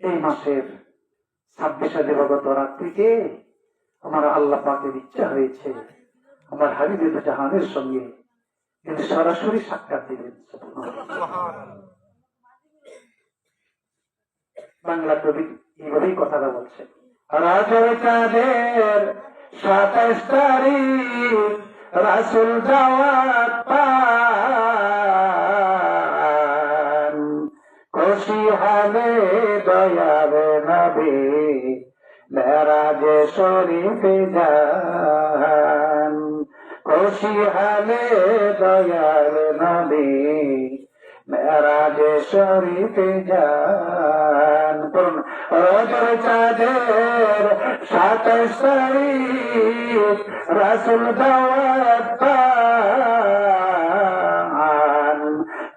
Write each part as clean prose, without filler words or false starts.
এই মাসের 26 দিবাগত রাত্রিতে আমার আল্লাহ পাকের ইচ্ছা হয়েছে আমার হাবিবে জাহানের সঙ্গে তিনি সরাসরি সাক্ষাৎ দিলেন। বাংলা কবি এইভাবেই কথাটা বলছেন। রাজর চাঁদের 27 তারিখ রাসূল যাওয়াত পান, খুশি হালে দয়ার নবী মেরাজে শরীফে যান, খুশি হালে দয়ার নবী মেরাজে শরীফে যান। রজর চাঁদের 27 তারিখ রাসূল যাওয়াত পান,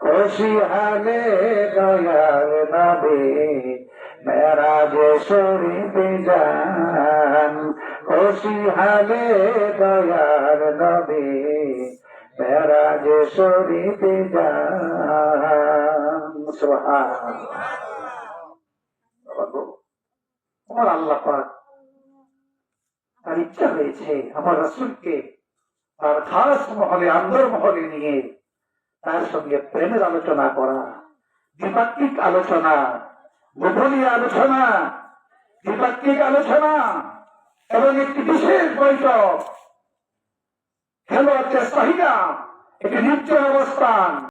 খুশি হালে দয়াল নবী মেরাজে শরীফে যান, খুশি হালে দয়াল নবী মেরাজে শরীফে যান। সুবহানাল্লাহ। আমার আল্লাহ পাক তার ইচ্ছা হয়েছে আমার রাসূলকে তার খাস মহলে আন্দর মহলে নিয়ে তার সঙ্গে প্রেমের আলোচনা করা, দ্বিপাক্ষিক আলোচনা, গোপনীয় আলোচনা, দ্বিপাক্ষিক আলোচনা এবং একটি বিশেষ বৈঠক। খেলো হচ্ছে সহিদা একটি নির্জন অবস্থান।